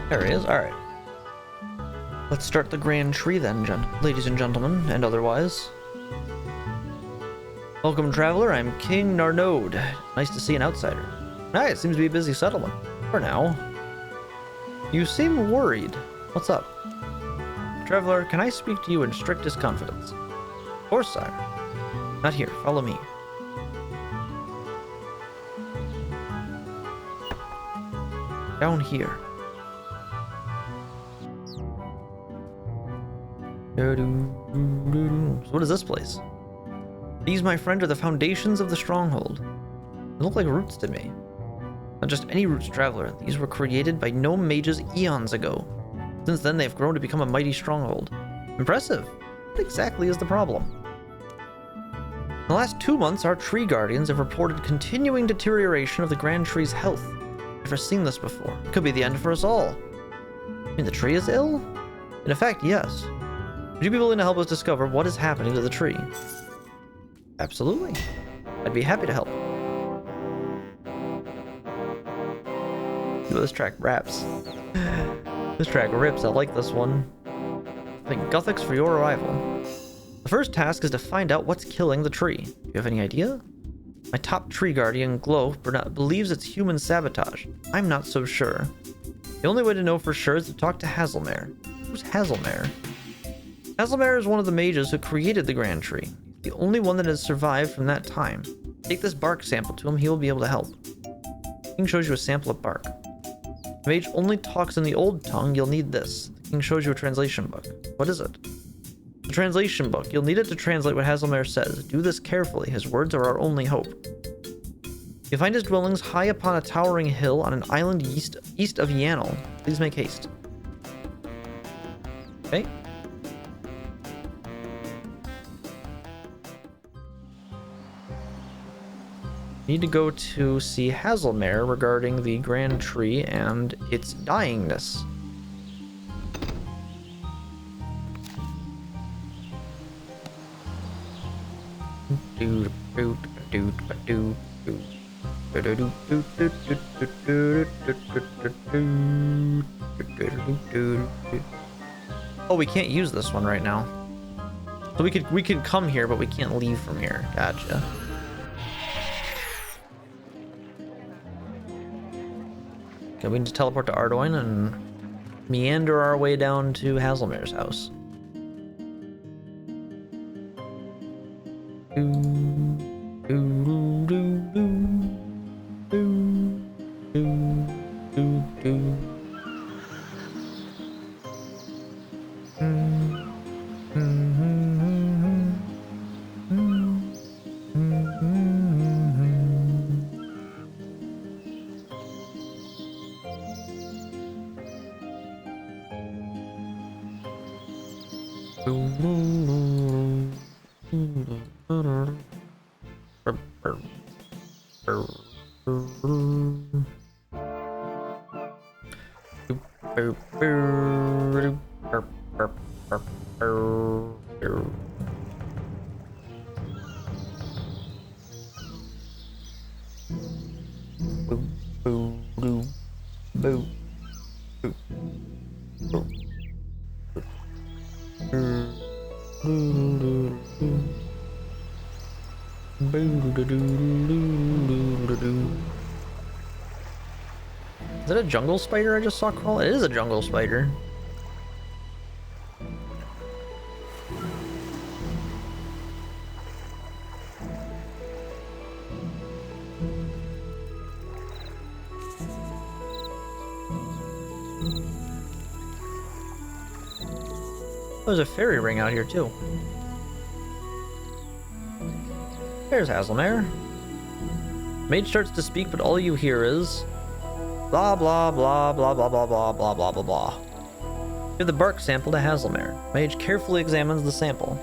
There he is. Alright. Let's start the grand tree then, ladies and gentlemen, and otherwise. Welcome, traveler. I'm King Narnode. Nice to see an outsider. Ah, it seems to be a busy settlement. For now. You seem worried. What's up? Traveler, can I speak to you in strictest confidence? Of course, sire. Not here. Follow me. Down here. So what is this place? These, my friend, are the foundations of the stronghold. They look like roots to me. Not just any roots, traveler. These were created by gnome mages eons ago. Since then, they've grown to become a mighty stronghold. Impressive. What exactly is the problem? In the last 2 months, our tree guardians have reported continuing deterioration of the Grand Tree's health. Never seen this before. It could be the end for us all. I mean, the tree is ill? In effect, yes. Would you be willing to help us discover what is happening to the tree? Absolutely. I'd be happy to help. This track raps. This track rips. I like this one. Thank Gothics for your arrival. The first task is to find out what's killing the tree. Do you have any idea? My top tree guardian, Glow, believes it's human sabotage. I'm not so sure. The only way to know for sure is to talk to Hazelmare. Who's Hazelmare? Hazelmare is one of the mages who created the Grand Tree. He's the only one that has survived from that time. Take this bark sample to him, he will be able to help. The king shows you a sample of bark. The mage only talks in the old tongue, you'll need this. The king shows you a translation book. What is it? The translation book. You'll need it to translate what Hazelmare says. Do this carefully, his words are our only hope. You find his dwellings high upon a towering hill on an island east of Yannel. Please make haste. Okay. Need to go to see Hazelmare regarding the Grand Tree and its dyingness. Oh, we can't use this one right now. So we could come here, but we can't leave from here. Gotcha. Okay, we need to teleport to Ardoin and meander our way down to Hazelmare's house. Is that a jungle spider I just saw crawl? It is a jungle spider. There's a fairy ring out here too. There's Hazelmare. Mage starts to speak, but all you hear is blah blah blah blah blah blah blah blah blah blah blah. Give the bark sample to Hazelmare. Mage carefully examines the sample.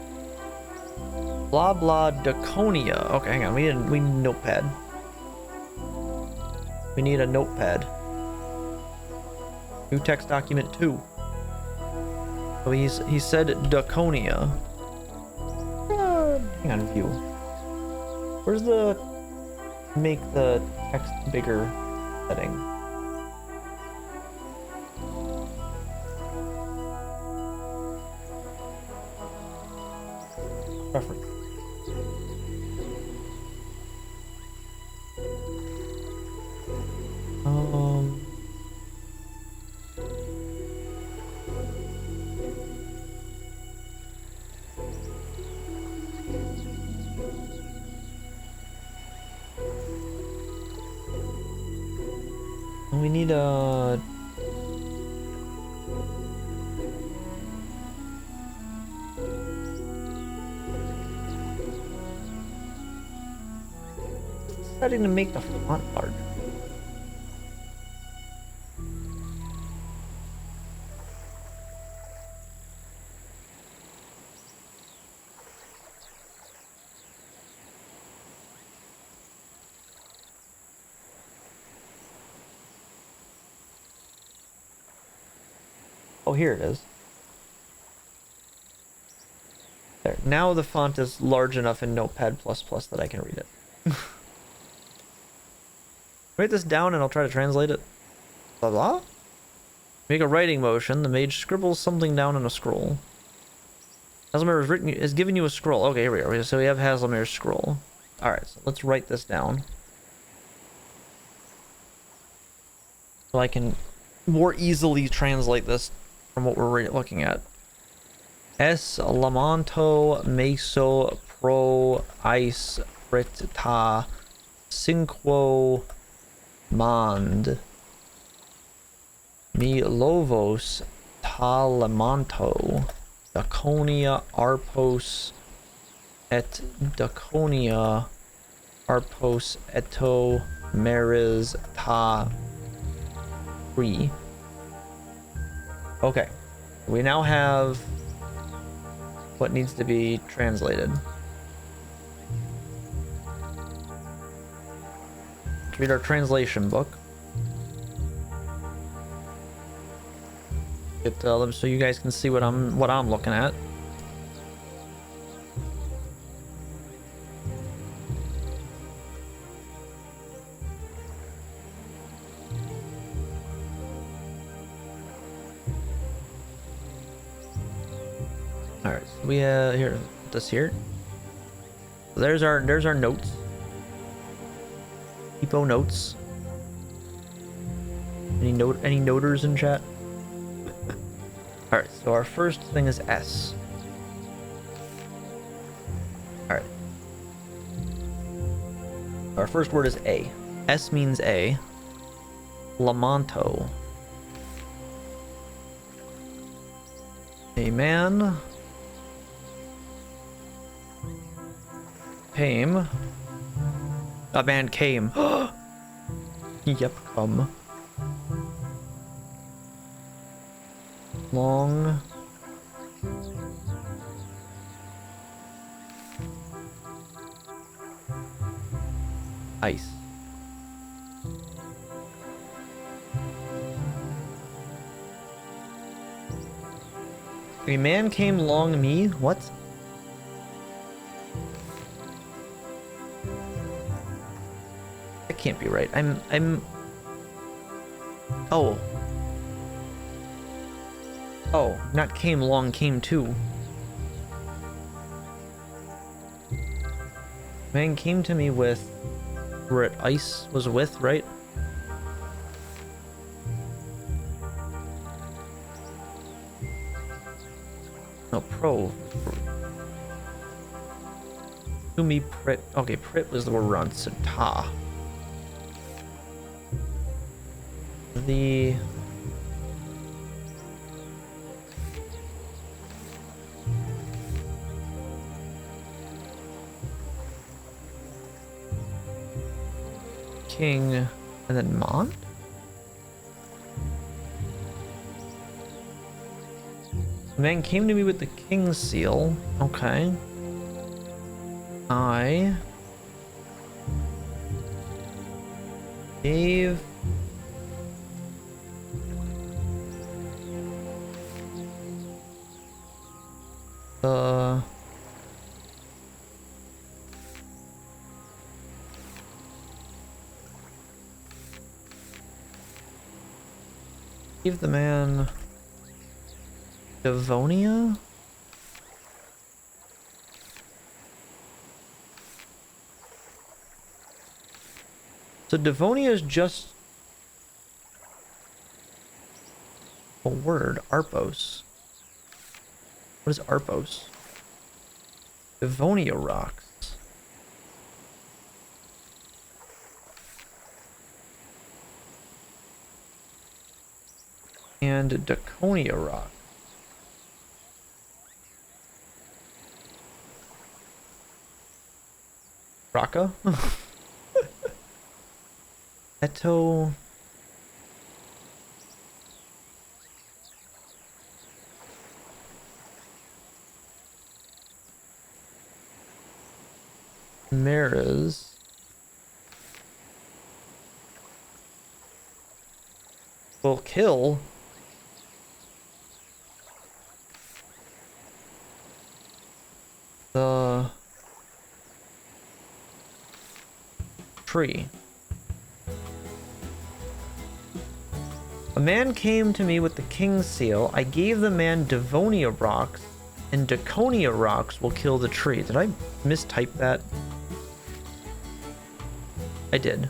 Blah blah Daconia. Okay, hang on. We need a notepad. We need a notepad. New text document 2. Oh, he said Daconia. Hang on, view. Where's the make the text bigger setting? We need a... Deciding to make the font larger. Oh, here it is. There. Now the font is large enough in Notepad++ that I can read it. Write this down and I'll try to translate it. Blah blah. Make a writing motion. The mage scribbles something down on a scroll. Hazelmere is giving you a scroll. Okay, here we are. So we have Hazelmere's scroll. Alright, so let's write this down. So I can more easily translate this from what we're looking at. Es lamanto meso pro ice frita cinquo mand mi lovos ta lamanto Daconia arpos et Daconia arpos eto meres ta free. Okay, we now have what needs to be translated. Let's read our translation book. Get them so you guys can see what I'm looking at. Alright, so we here, this here. So there's our notes. Tipo notes. Any noters in chat? Alright, so our first thing is S. Alright. Our first word is A. S means A. Lamanto. A man came. A man came. Yep, come. Long. Ice. A man came long me? What? That can't be right. Oh. Oh, not came long, came to. Man came to me with... Where it ice was with, right? No, pro. To me, prit. Okay, prit was the word we're on. So, ta. The... King, and then Mont? The man came to me with the king's seal. Okay. I gave the man Devonia? So Devonia is just a word, Arpos. What is Arpos? Devonia rocks. and Daconia rock. Rocca? Eto. Maras. Will kill the tree. A man came to me with the king's seal. I gave the man Devonia rocks, and Daconia rocks will kill the tree. Did I mistype that? I did.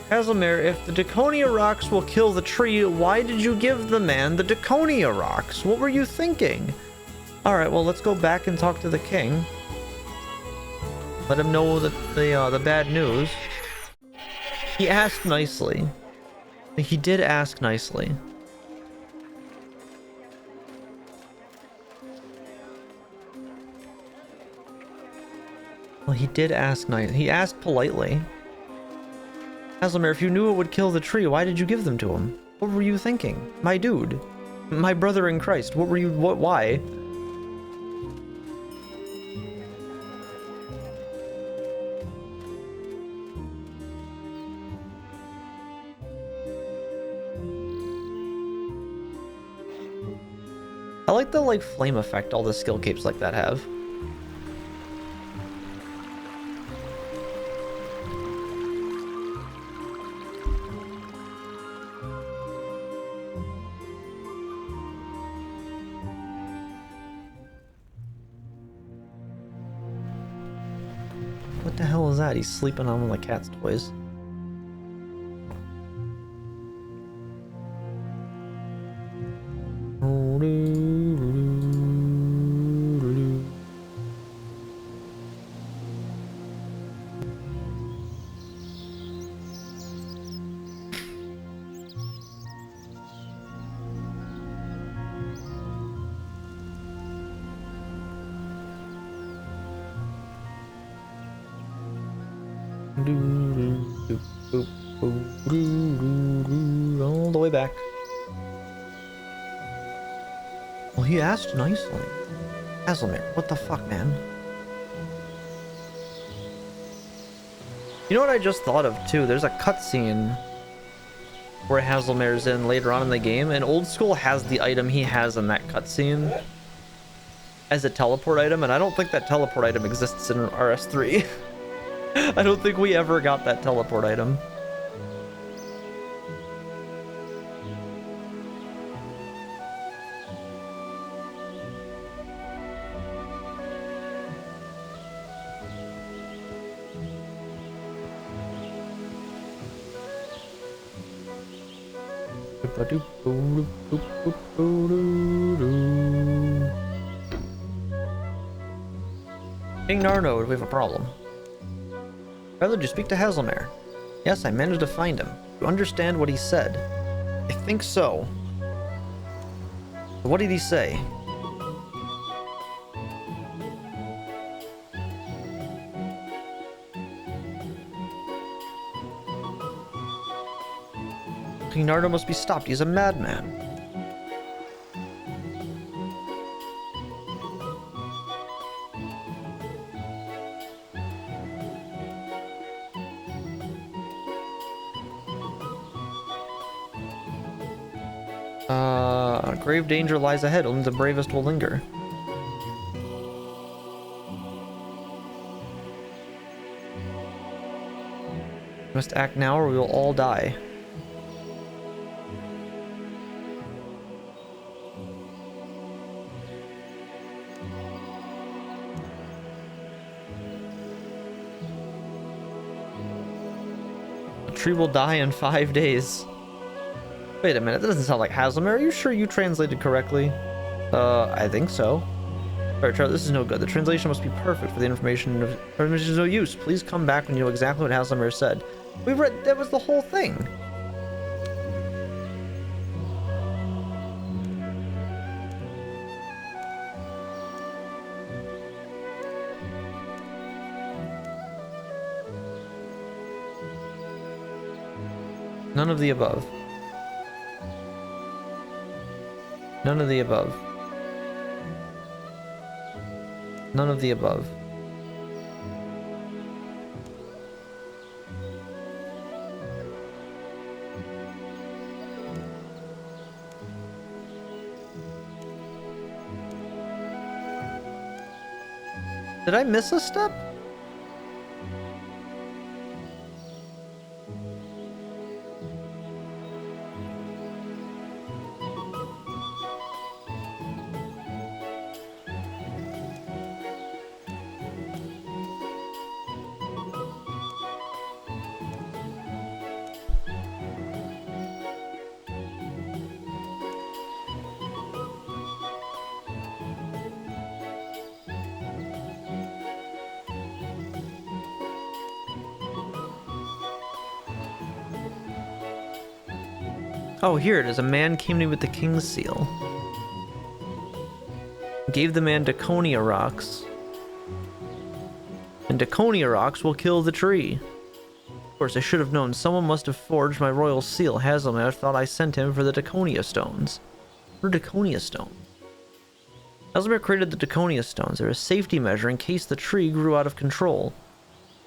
Casimir, if the Daconia rocks will kill the tree, why did you give the man the Daconia rocks? What were you thinking? Alright, well, let's go back and talk to the king. Let him know that the bad news. He asked nicely. He did ask nicely. Well, he did ask he asked politely. Casimir, if you knew it would kill the tree, why did you give them to him? What were you thinking? My dude. My brother in Christ. What were you... why? I like the, flame effect all the skill capes like that have. What the hell is that? He's sleeping on one of the cat's toys. All the way back. Well, he asked nicely. Casimir, what the fuck, man? You know what I just thought of, too? There's a cutscene where Hazelmare's in later on in the game, and Old School has the item he has in that cutscene as a teleport item, and I don't think that teleport item exists in RS3. I don't think we ever got that teleport item. King Narno, we have a problem. Rather, did you speak to Hazelmare? Yes, I managed to find him. You understand what he said? I think so. What did he say? King Nardo must be stopped. He's a madman. Grave danger lies ahead. Only the bravest will linger. We must act now or we will all die. tree will die in 5 days. Wait a minute, that doesn't sound like Haslamere. Are you sure you translated correctly? I think so. Alright, Charlie, this is no good. The translation must be perfect for the information is no use. Please come back when you know exactly what Haslamere said. We read, that was the whole thing. None of the above. None of the above. None of the above. Did I miss a step? Oh, here it is. A man came to me with the king's seal. Gave the man Daconia rocks. And Daconia rocks will kill the tree. Of course, I should have known. Someone must have forged my royal seal. Haslamere thought I sent him for the Daconia stones. What are Daconia stones? Haslamere created the Daconia stones. They're a safety measure in case the tree grew out of control.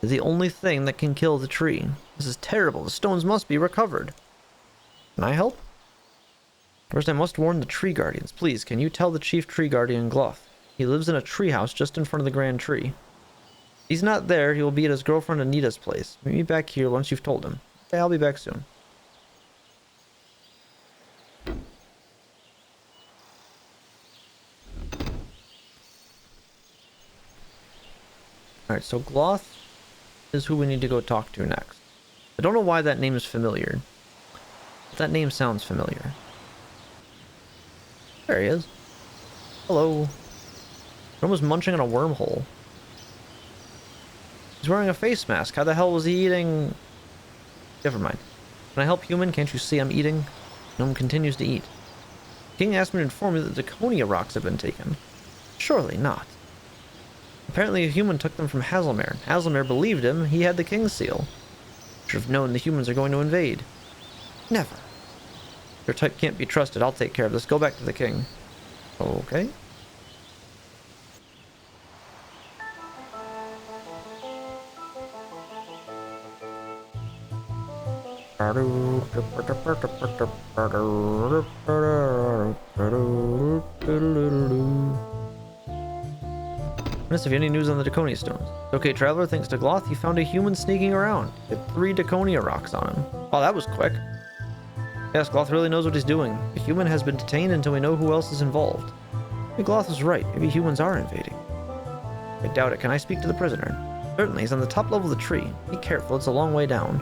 They're the only thing that can kill the tree. This is terrible. The stones must be recovered. Can I help? First, I must warn the tree guardians. Please, can you tell the chief tree guardian Gloth? He lives in a tree house just in front of the grand tree. If he's not there, he will be at his girlfriend Anita's place. Meet me back here once you've told him. Okay, I'll be back soon. Alright, so Gloth is who we need to go talk to next. I don't know why that name is familiar. But that name sounds familiar. There he is. Hello. Someone was munching on a wormhole. He's wearing a face mask. How the hell was he eating? Never mind. Can I help, human? Can't you see I'm eating? Gnome continues to eat. The king asked me to inform you that the Daconia rocks have been taken. Surely not. Apparently a human took them from Haslamere. Haslamere believed him. He had the king's seal. Should have known the humans are going to invade. Never. Your type can't be trusted. I'll take care of this. Go back to the king. Okay. If you have any news on the Daconia stones. Okay, traveler, thanks to Gloth, he found a human sneaking around. He had 3 Daconia rocks on him. Oh, that was quick. Yes, Gloth really knows what he's doing. The human has been detained until we know who else is involved. Maybe Gloth was right. Maybe humans are invading. I doubt it. Can I speak to the prisoner? Certainly, he's on the top level of the tree. Be careful, it's a long way down.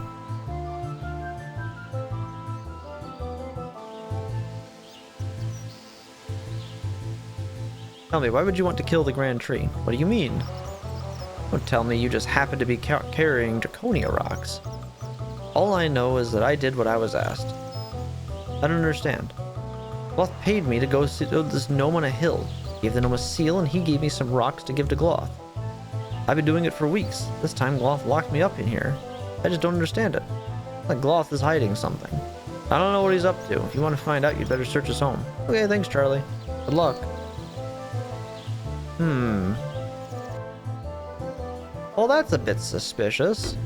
Tell me, why would you want to kill the Grand Tree? What do you mean? Don't tell me you just happened to be carrying Daconia rocks. All I know is that I did what I was asked. I don't understand. Gloth paid me to go see this gnome on a hill. Gave the gnome a seal and he gave me some rocks to give to Gloth. I've been doing it for weeks. This time Gloth locked me up in here. I just don't understand it. It's like Gloth is hiding something. I don't know what he's up to. If you want to find out, you'd better search his home. Okay, thanks, Charlie. Good luck. Well, that's a bit suspicious.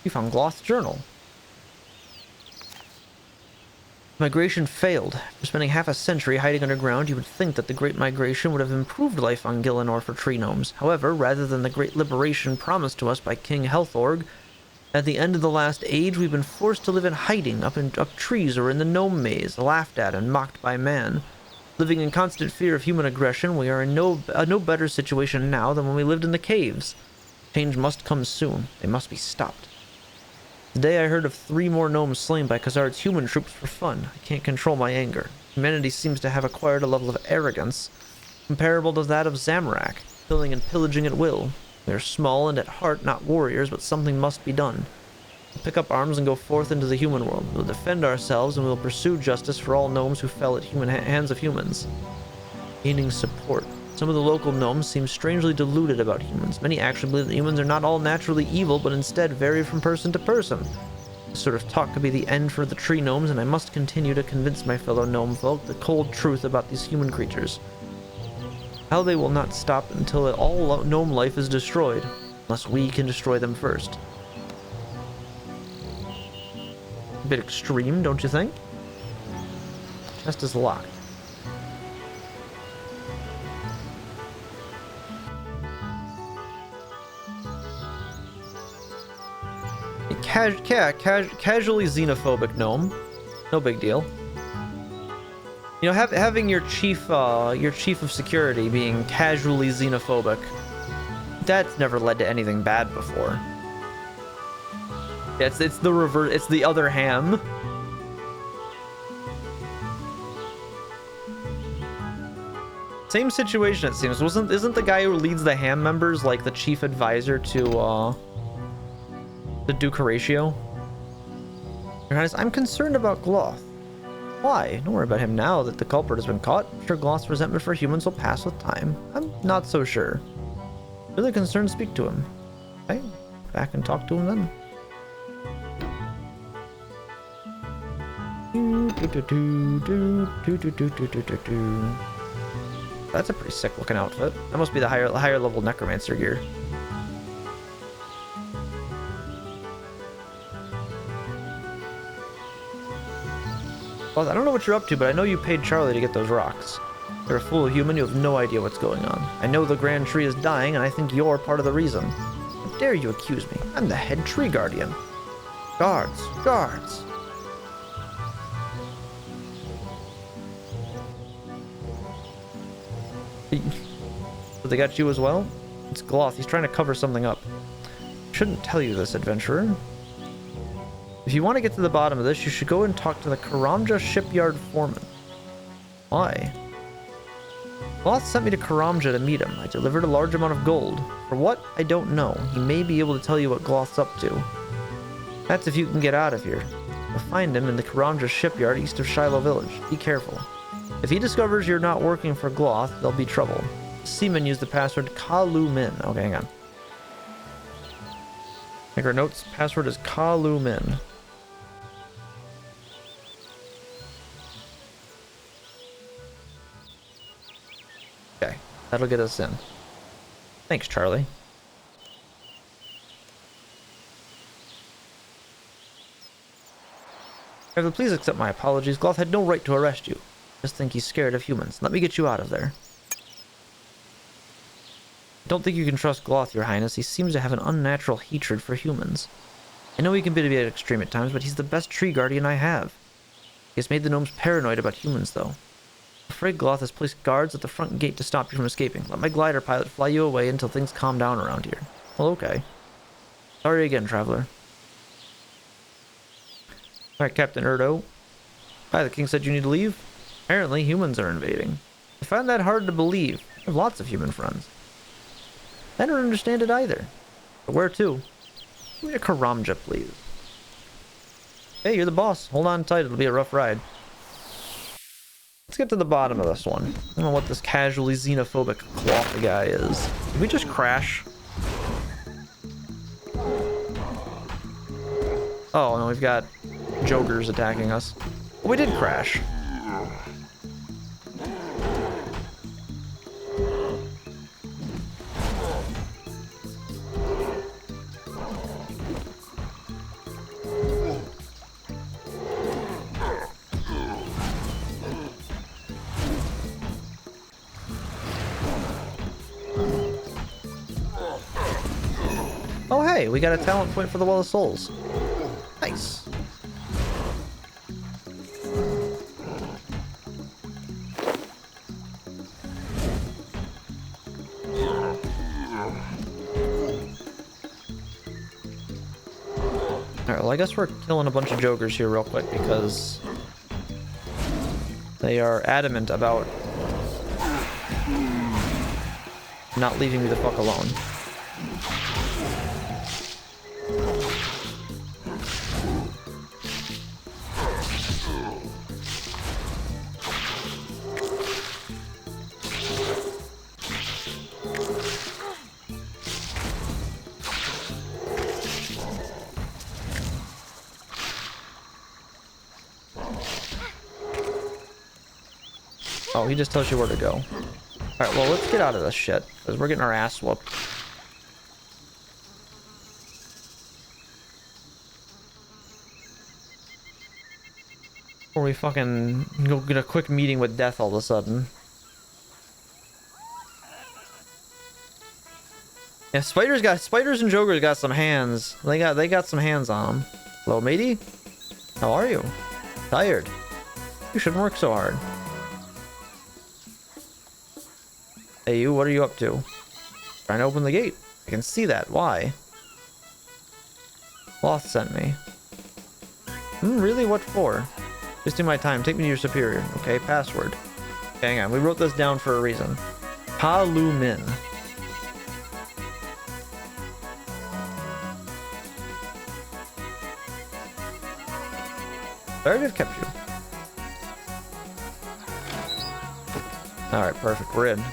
You found Gloth's journal. Migration failed. After spending half a century hiding underground, you would think that the Great Migration would have improved life on Gielinor for tree gnomes. However, rather than the great liberation promised to us by King Healthorg, at the end of the last age, we've been forced to live in hiding up trees or in the gnome maze, laughed at and mocked by man. Living in constant fear of human aggression, we are in no better situation now than when we lived in the caves. Change must come soon. They must be stopped. Today I heard of 3 more gnomes slain by Khazard's human troops for fun. I can't control my anger. Humanity seems to have acquired a level of arrogance comparable to that of Zamorak, killing and pillaging at will. We are small and at heart not warriors, but something must be done. We'll pick up arms and go forth into the human world. We'll defend ourselves and we'll pursue justice for all gnomes who fell at hands of humans. Gaining support. Some of the local gnomes seem strangely deluded about humans. Many actually believe that humans are not all naturally evil, but instead vary from person to person. This sort of talk could be the end for the tree gnomes, and I must continue to convince my fellow gnome folk the cold truth about these human creatures. How they will not stop until all gnome life is destroyed, unless we can destroy them first. A bit extreme, don't you think? Chest is locked. Casually xenophobic gnome, no big deal. You know, having your chief of security being casually xenophobic, that's never led to anything bad before. It's the reverse. It's the other ham. Same situation, it seems. Isn't the guy who leads the ham members like the chief advisor to Duke Horatio? Your Highness, I'm concerned about Gloth. Why? Don't worry about him now that the culprit has been caught. I'm sure Gloth's resentment for humans will pass with time. I'm not so sure. If you're concerned, speak to him. Okay, back and talk to him then. That's a pretty sick looking outfit. That must be the higher level necromancer gear. Well, I don't know what you're up to, but I know you paid Charlie to get those rocks. You're a fool human, you have no idea what's going on. I know the Grand Tree is dying, and I think you're part of the reason. How dare you accuse me? I'm the head tree guardian. Guards! Guards! So they got you as well? It's Gloth. He's trying to cover something up. Shouldn't tell you this, adventurer. If you want to get to the bottom of this, you should go and talk to the Karamja shipyard foreman. Why? Gloth sent me to Karamja to meet him. I delivered a large amount of gold. For what? I don't know. He may be able to tell you what Gloth's up to. That's if you can get out of here. You'll find him in the Karamja shipyard east of Shiloh village. Be careful. If he discovers you're not working for Gloth, there'll be trouble. Seaman used the password Kalumin. Okay, hang on. Make our notes. Password is Kalumin. Okay, that'll get us in. Thanks, Charlie. However, please accept my apologies. Gloth had no right to arrest you. Just think he's scared of humans. Let me get you out of there. I don't think you can trust Gloth, Your Highness. He seems to have an unnatural hatred for humans. I know he can be a bit extreme at times, but he's the best tree guardian I have. He has made the gnomes paranoid about humans, though. I'm afraid Gloth has placed guards at the front gate to stop you from escaping. Let my glider pilot fly you away until things calm down around here. Well, okay. Sorry again, traveler. Alright, Captain Erdo. Hi, the king said you need to leave? Apparently, humans are invading. I find that hard to believe. I have lots of human friends. I don't understand it either. But where to? Give me a Karamja, please. Hey, you're the boss. Hold on tight, it'll be a rough ride. Let's get to the bottom of this one. I don't know what this casually xenophobic cloth guy is. Did we just crash? Oh, no, we've got jokers attacking us. Well, we did crash. Hey, we got a talent point for the Well of Souls. Nice. Alright, well, I guess we're killing a bunch of jokers here real quick because they are adamant about not leaving me the fuck alone. Oh, he just tells you where to go. Alright, well, let's get out of this shit, because we're getting our ass whooped. Or we fucking go get a quick meeting with death all of a sudden. Yeah, spiders and jokers got some hands. They got some hands on them. Hello, matey? How are you? Tired. You shouldn't work so hard. Hey, you, what are you up to? Trying to open the gate. I can see that. Why? Loth sent me. Really? What for? Wasting my time. Take me to your superior. Okay, password. Hang on, we wrote this down for a reason. Pa Lu Min. Sorry to have kept you. Alright, perfect. We're in.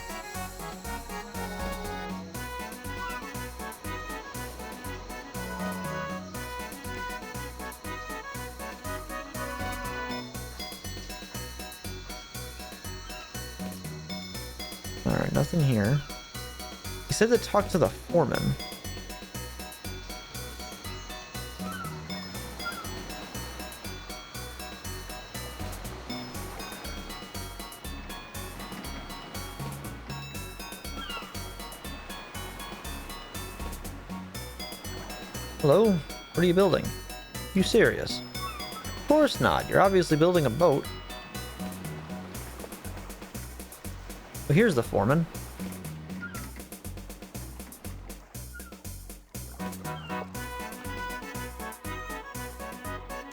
Alright, nothing here. He said to talk to the foreman. Hello? What are you building? You serious? Of course not. You're obviously building a boat. Well, here's the foreman.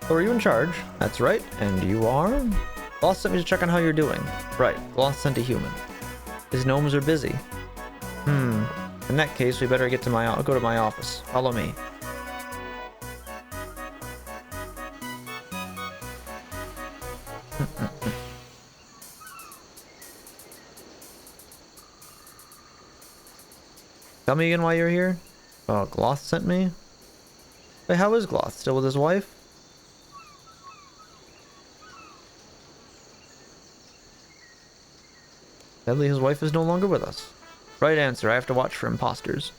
So are you in charge? That's right. And you are? Loth sent me to check on how you're doing. Right. Loth sent a human. His gnomes are busy. In that case, we better get to go to my office. Follow me. Tell me again why you're here? Oh, Gloth sent me? Wait, how is Gloth? Still with his wife? Sadly, his wife is no longer with us. Right answer, I have to watch for imposters.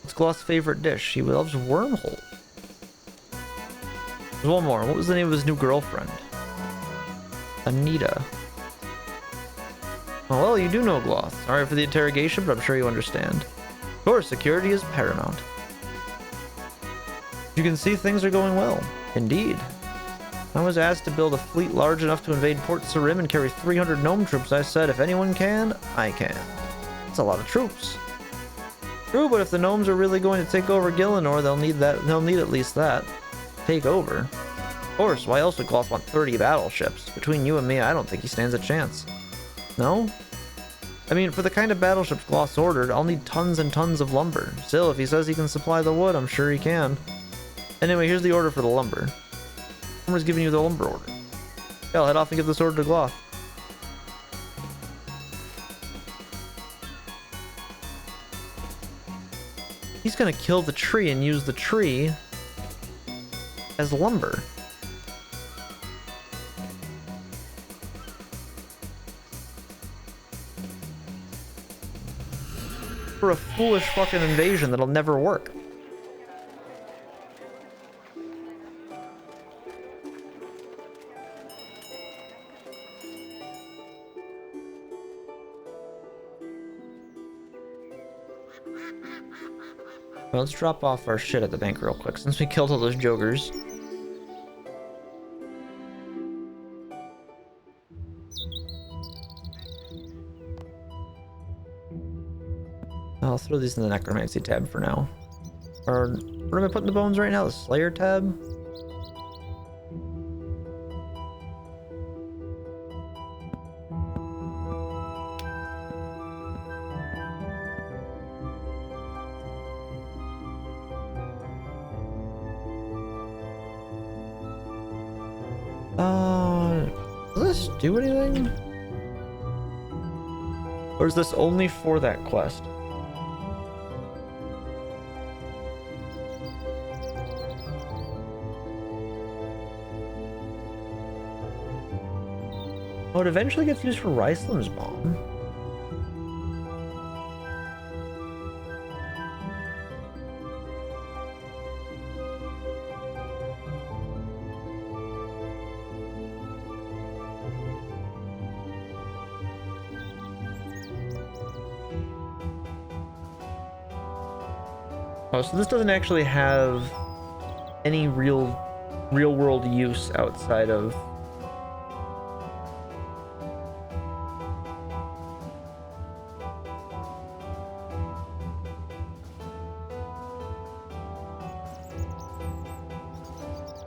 What's Gloth's favorite dish? He loves wormhole. There's one more. What was the name of his new girlfriend? Anita. Oh, well, you do know Gloth. Sorry for the interrogation, but I'm sure you understand. Of course, security is paramount. You can see things are going well. Indeed. I was asked to build a fleet large enough to invade Port Sarim and carry 300 gnome troops. I said, if anyone can, I can. It's a lot of troops. True, but if the gnomes are really going to take over Gielinor, they'll need at least that. Take over? Of course, why else would Gloth want 30 battleships? Between you and me, I don't think he stands a chance. No? I mean, for the kind of battleships Gloth's ordered, I'll need tons and tons of lumber. Still, if he says he can supply the wood, I'm sure he can. Anyway, here's the order for the lumber. Someone's giving you the lumber order. Yeah, I'll head off and give this order to Gloth. He's gonna kill the tree and use the tree as lumber. For a foolish fucking invasion that'll never work. Well, let's drop off our shit at the bank real quick since we killed all those jokers. I'll throw these in the necromancy tab for now. Or where am I putting the bones right now? The Slayer tab? Does this do anything? Or is this only for that quest? Oh, it eventually gets used for Ricelim's bomb. Oh, so this doesn't actually have any real world use outside of...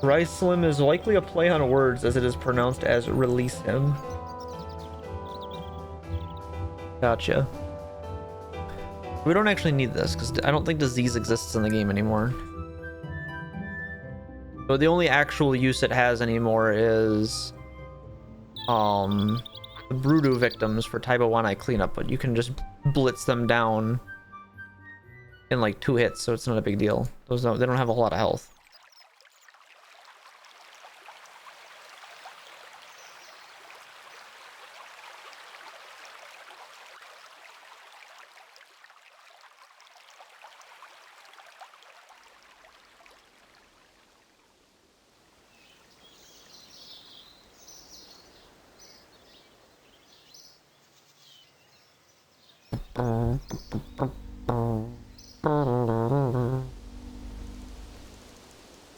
Ricelim is likely a play on words as it is pronounced as release him. Gotcha. We don't actually need this because I don't think disease exists in the game anymore. So the only actual use it has anymore is the Brudu victims for Taiba One Eye cleanup, but you can just blitz them down in like 2 hits, so it's not a big deal. They don't have a whole lot of health.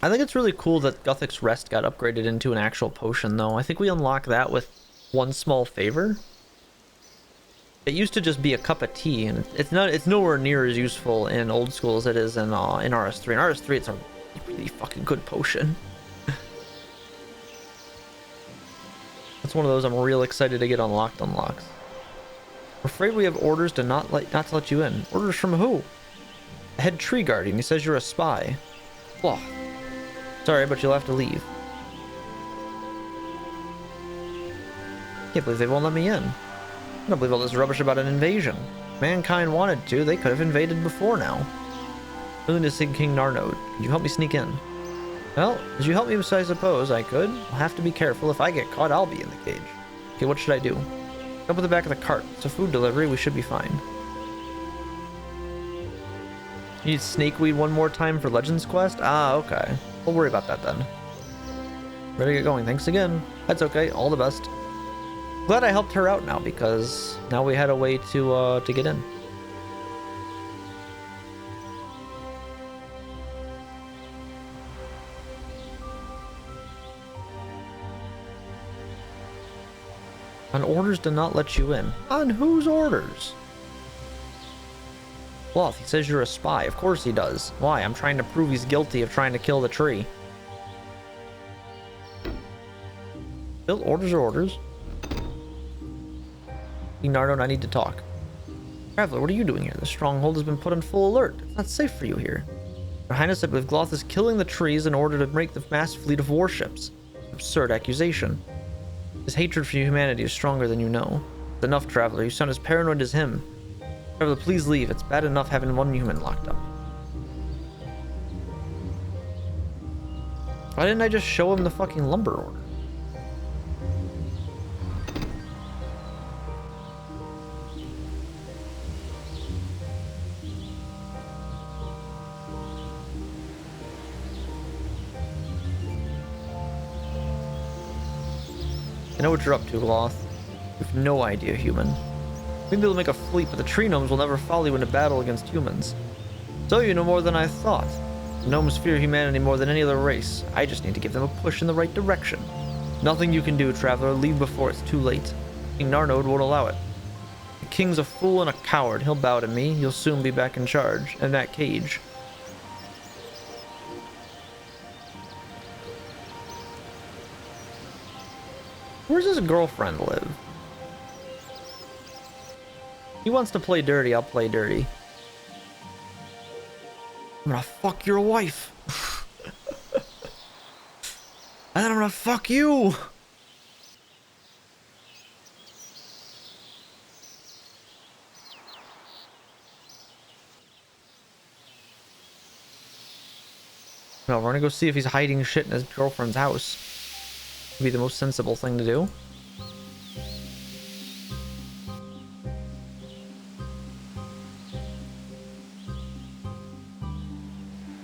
I think it's really cool that Guthix Rest got upgraded into an actual potion, though. I think we unlock that with one small favor. It used to just be a cup of tea, and it's nowhere near as useful in old school as it is in RS3. In RS3, it's a really fucking good potion. That's one of those I'm real excited to get unlocked. We're afraid we have orders to not to let you in. Orders from who? The head tree guardian. He says you're a spy. Blah. Sorry, but you'll have to leave. Can't believe they won't let me in. I don't believe all this rubbish about an invasion. If mankind wanted to, they could have invaded before now. Willing to see King Narnode. Could you help me sneak in? Well, as you help me, I suppose I could. I'll have to be careful. If I get caught, I'll be in the cage. Okay, what should I do? Up at the back of the cart. It's a food delivery. We should be fine. You need snakeweed one more time for Legends quest? Ah, okay. We'll worry about that then. Ready to get going. Thanks again. That's okay. All the best. Glad I helped her out now because now we had a way to get in. On orders to not let you in. On whose orders? Bluff, he says you're a spy. Of course he does. Why? I'm trying to prove he's guilty of trying to kill the tree. Bill, orders are orders. Nardo and I need to talk. Traveler, what are you doing here? The stronghold has been put on full alert. It's not safe for you here. Your Highness, I believe Gloth is killing the trees in order to break the mass fleet of warships. Absurd accusation. His hatred for humanity is stronger than you know. It's enough, Traveler. You sound as paranoid as him. Traveler, please leave. It's bad enough having one human locked up. Why didn't I just show him the fucking lumber order? I know what you're up to, Gloth. You have no idea, human. Maybe they'll make a fleet, but the tree gnomes will never follow you into battle against humans. So you know more than I thought. Gnomes fear humanity more than any other race. I just need to give them a push in the right direction. Nothing you can do, traveler. Leave before it's too late. King Narnode won't allow it. The king's a fool and a coward. He'll bow to me. You'll soon be back in charge, in that cage. Where's his girlfriend live? He wants to play dirty, I'll play dirty. I'm gonna fuck your wife. And then I'm gonna fuck you. No, we're gonna go see if he's hiding shit in his girlfriend's house. Would be the most sensible thing to do.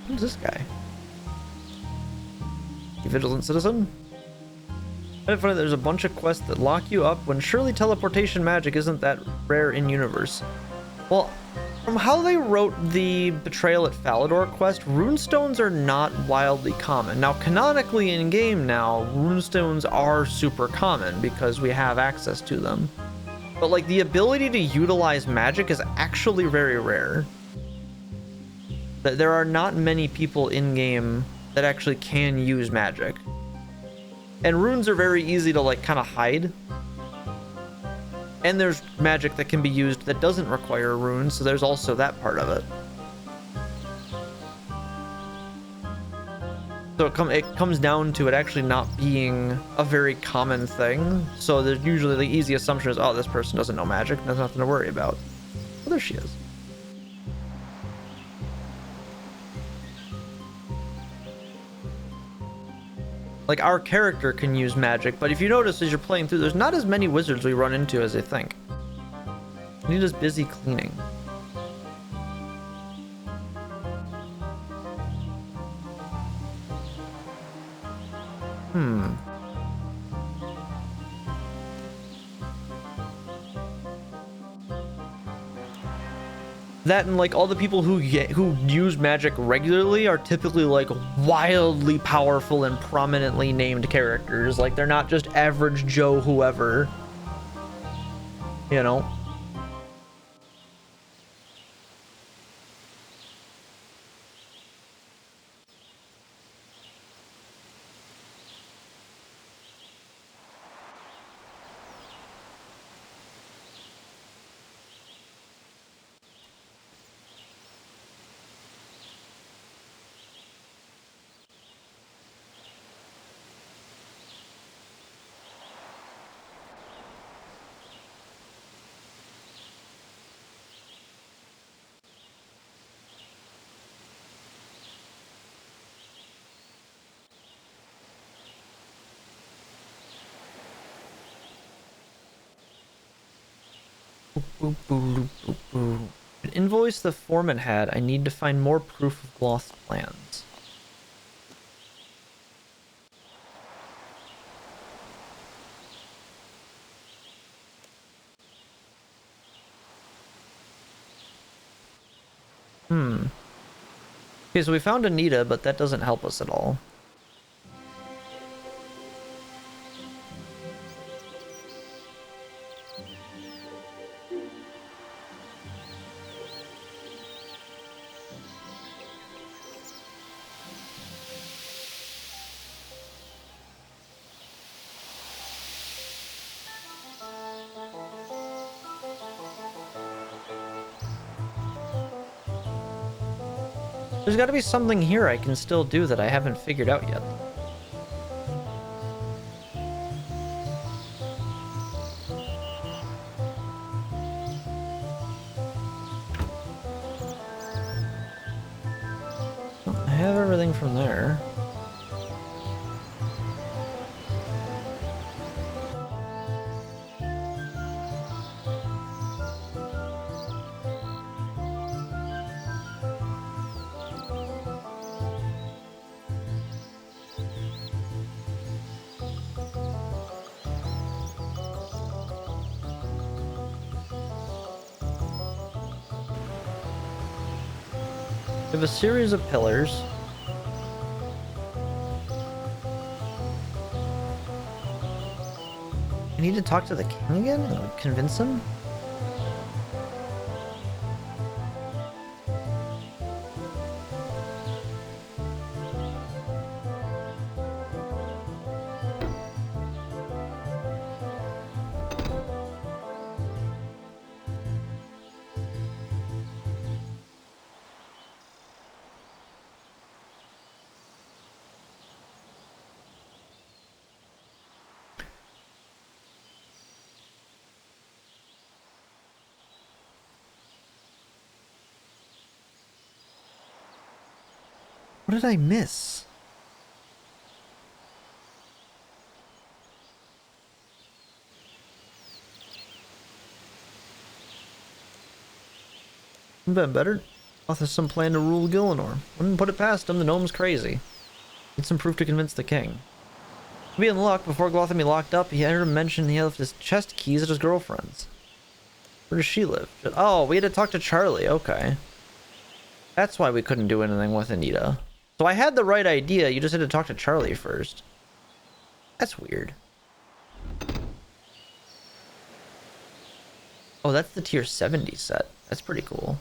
Who's this guy? You vigilant citizen? I find funny there's a bunch of quests that lock you up when surely teleportation magic isn't that rare in universe. Well, from how they wrote the Betrayal at Falador quest, runestones are not wildly common. Now, canonically in game now, runestones are super common because we have access to them. But like the ability to utilize magic is actually very rare. There are not many people in game that actually can use magic. And runes are very easy to like kind of hide. And there's magic that can be used that doesn't require runes, so there's also that part of it. So it comes down to it actually not being a very common thing. So there's usually the easy assumption is, oh, this person doesn't know magic, there's nothing to worry about. Well, there she is. Like, our character can use magic, but if you notice as you're playing through, there's not as many wizards we run into as they think. He's just busy cleaning. That and like all the people who use magic regularly are typically like wildly powerful and prominently named characters. Like they're not just average Joe whoever. You know? To invoice the foreman had, I need to find more proof of lost plans. Okay, so we found Anita, but that doesn't help us at all. There's got to be something here I can still do that I haven't figured out yet. Well, I have everything from there. We have a series of pillars. I need to talk to the king again and convince him? What did I miss? Been better. Goth has some plan to rule Gillinor. Wouldn't put it past him, the gnome's crazy. Need some proof to convince the king. To be in luck, before Gloth had me locked up, he heard him mention he left his chest keys at his girlfriend's. Where does she live? Oh, we had to talk to Charlie, okay. That's why we couldn't do anything with Anita. So I had the right idea, you just had to talk to Charlie first. That's weird. Oh, that's the tier 70 set. That's pretty cool.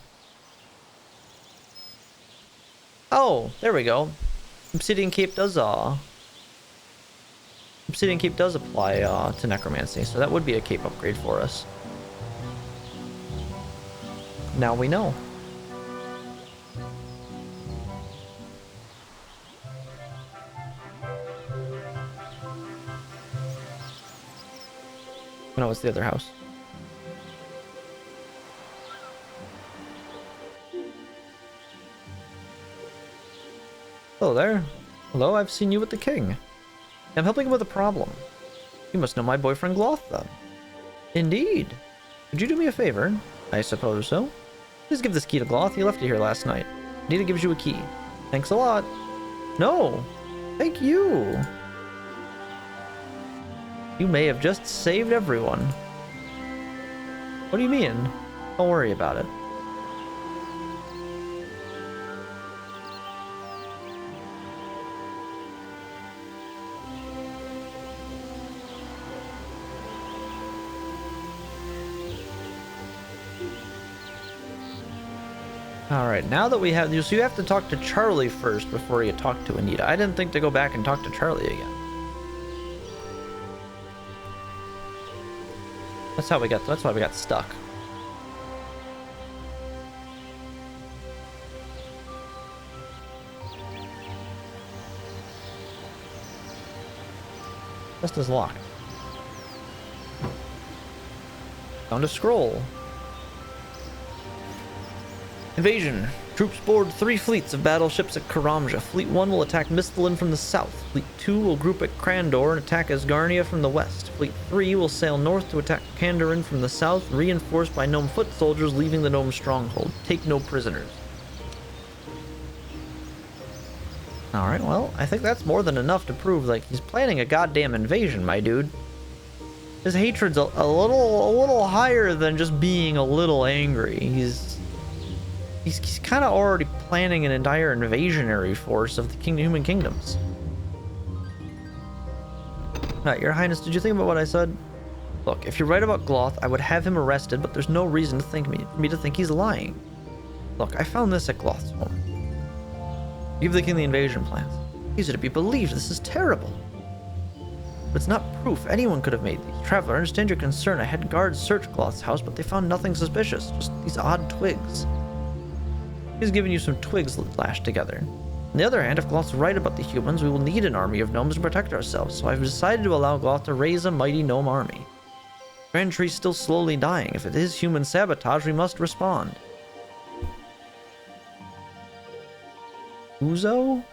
Oh, there we go. Obsidian Cape does apply to necromancy, so that would be a cape upgrade for us. Now we know. No, it's the other house. Hello there. Hello, I've seen you with the king. I'm helping him with a problem. You must know my boyfriend Gloth, then. Indeed. Could you do me a favor? I suppose so. Please give this key to Gloth. He left it here last night. Anita gives you a key. Thanks a lot. No. Thank you. You may have just saved everyone. What do you mean? Don't worry about it. Alright, now that we have you, so you have to talk to Charlie first before you talk to Anita. I didn't think to go back and talk to Charlie again. That's why we got stuck. Chest is locked. Found a scroll. Invasion. Troops board 3 fleets of battleships at Karamja. Fleet 1 will attack Mistlin from the south. Fleet 2 will group at Crandor and attack Asgarnia from the west. Fleet 3 will sail north to attack Kandarin from the south, reinforced by gnome foot soldiers leaving the gnome stronghold. Take no prisoners. Alright, well, I think that's more than enough to prove, like, he's planning a goddamn invasion, my dude. His hatred's a little higher than just being a little angry. He's kind of already planning an entire invasionary force of the human kingdoms. Your Highness, did you think about what I said? Look, if you're right about Gloth, I would have him arrested, but there's no reason to for me to think he's lying. Look, I found this at Gloth's home. Give the king the invasion plans. Easy to be believed, this is terrible. But it's not proof anyone could have made these. Traveler, I understand your concern. I had guards search Gloth's house, but they found nothing suspicious, just these odd twigs. He's given you some twigs lashed together. On the other hand, if Gloth's right about the humans, we will need an army of gnomes to protect ourselves, so I've decided to allow Gloth to raise a mighty gnome army. Grand Tree's still slowly dying. If it is human sabotage, we must respond. Uzo?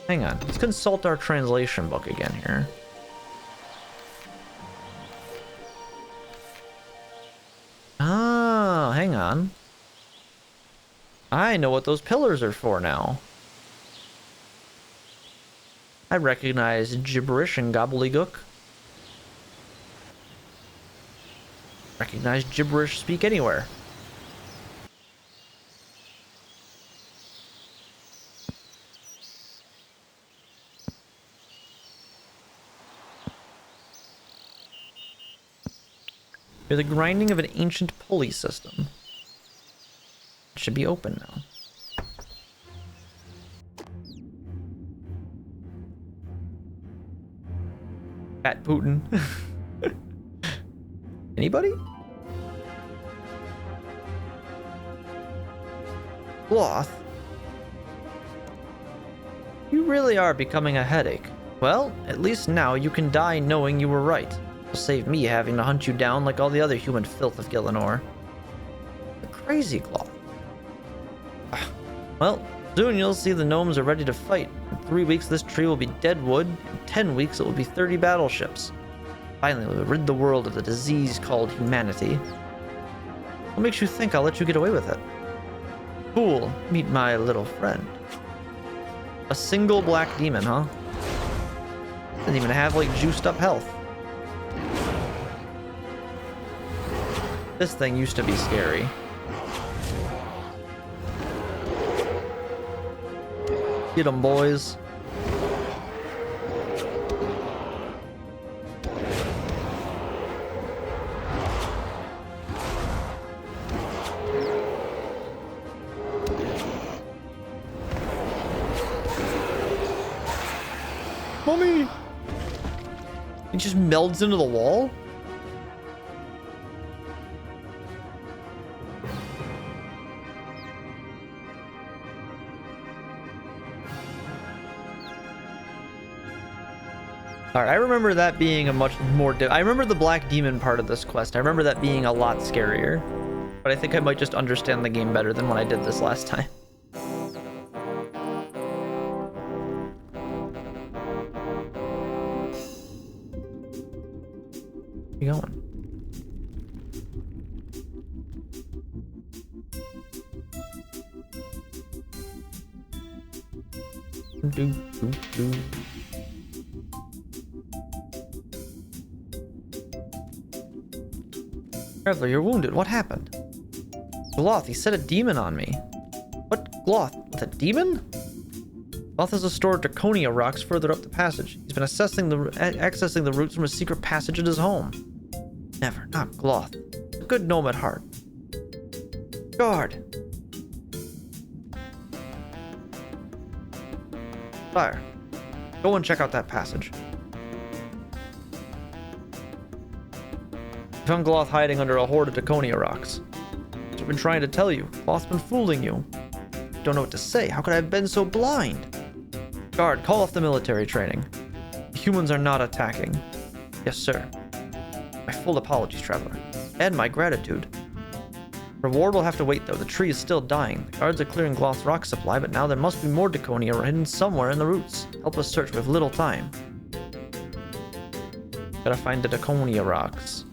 Hang on, let's consult our translation book again here. Ah, hang on. I know what those pillars are for now. I recognize gibberish and gobbledygook. Recognize gibberish speak anywhere. Hear the grinding of an ancient pulley system. It should be open now. Fat Putin. Anybody? Cloth? You really are becoming a headache. Well, at least now you can die knowing you were right. It'll save me having to hunt you down like all the other human filth of Gielinor. The crazy Cloth. Well, soon you'll see the gnomes are ready to fight. In 3 weeks this tree will be dead wood. In 10 weeks it will be 30 battleships. Finally, we'll rid the world of the disease called humanity. What makes you think I'll let you get away with it? Cool. Meet my little friend. A single black demon, huh? Doesn't even have, like, juiced up health. This thing used to be scary. Get 'em, boys. Mommy! It just melds into the wall? Alright, I remember that being a much more... I remember the black demon part of this quest. I remember that being a lot scarier. But I think I might just understand the game better than when I did this last time. Where you going? Do. Traveler, you're wounded. What happened? Gloth, he set a demon on me. What? Gloth? With a demon? Gloth has a store of Draconia rocks further up the passage. He's been accessing the routes from a secret passage at his home. Never. Not Gloth. A good gnome at heart. Guard! Fire. Go and check out that passage. I found Gloth hiding under a hoard of Draconia rocks. I've been trying to tell you. Gloth's been fooling you. Don't know what to say. How could I have been so blind? Guard, call off the military training. The humans are not attacking. Yes, sir. My full apologies, Traveler. And my gratitude. Reward will have to wait, though. The tree is still dying. The guards are clearing Gloth's rock supply, but now there must be more Draconia hidden somewhere in the roots. Help us search. We have little time. Gotta find the Draconia rocks.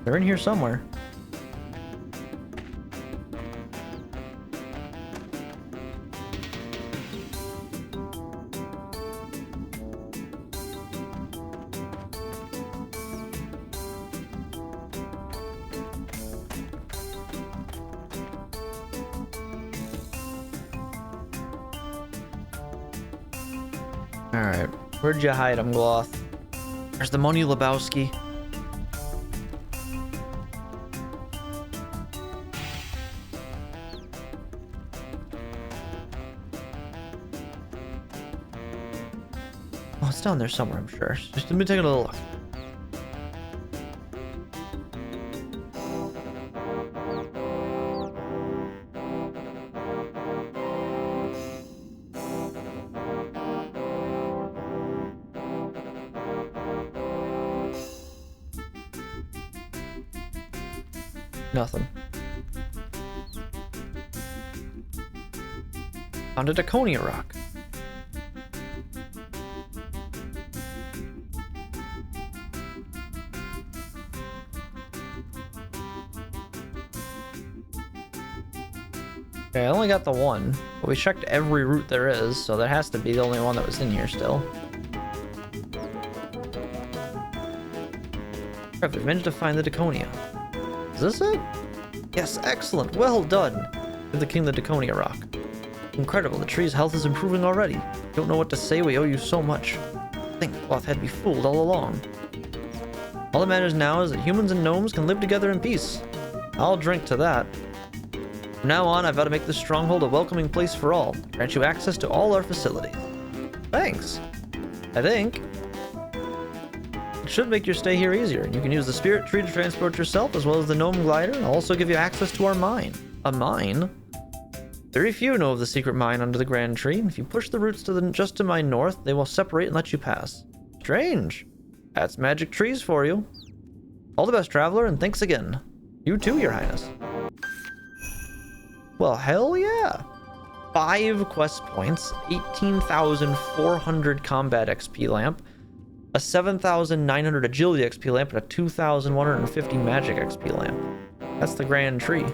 They're in here somewhere. Alright, where'd you hide him, Gloth? There's the Moni Lebowski. Oh, it's down there somewhere, I'm sure. Just let me take a little look. Nothing. Found a Draconia rock. Okay, I only got the one, but we checked every route there is, so that has to be the only one that was in here still. Perfect, we managed to find the Draconia. Is this it? Yes, excellent, well done. Give the king the Draconia rock. Incredible, the tree's health is improving already. Don't know what to say, we owe you so much. think Cloth had me fooled all along. All that matters now is that humans and gnomes can live together in peace. I'll drink to that. From now on, I've got to make this stronghold a welcoming place for all. Grant you access to all our facilities. Thanks. I think it should make your stay here easier. You can use the spirit tree to transport yourself, as well as the gnome glider. I'll also give you access to our mine. A mine? Very few know of the secret mine under the Grand Tree. If you push the roots to just to my north, they will separate and let you pass. Strange. That's magic trees for you. All the best, traveler, and thanks again. You too, Your Highness. Well, hell yeah. 5 quest points, 18,400 combat XP lamp, a 7,900 agility XP lamp, and a 2,150 magic XP lamp. That's the Grand Tree.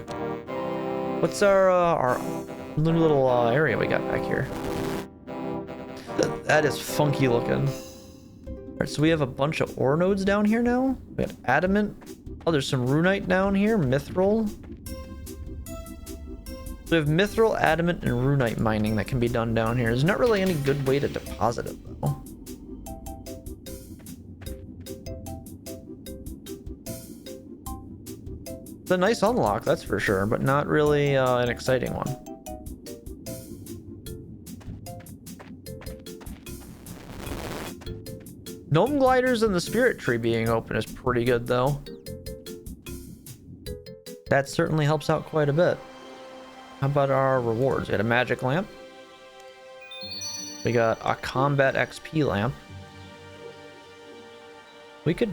What's our little area we got back here? That is funky looking. Alright, so we have a bunch of ore nodes down here now. We got adamant. Oh, there's some runite down here. Mithril. So we have mithril, adamant, and runite mining that can be done down here. There's not really any good way to deposit it, though. It's a nice unlock, that's for sure, but not really an exciting one. Gnome gliders and the spirit tree being open is pretty good, though. That certainly helps out quite a bit. How about our rewards? We got a magic lamp. We got a combat XP lamp. We could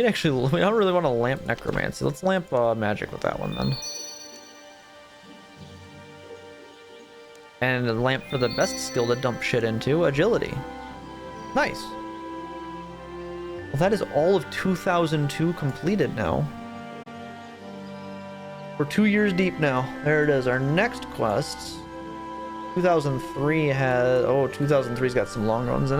actually, we don't really want to lamp necromancy. Let's lamp magic with that one then. And a lamp for the best skill to dump shit into, agility. Nice. Well, that is all of 2002 completed now. We're 2 years deep now. There it is. Our next quest. 2003 has... Oh, 2003's got some long runs in it.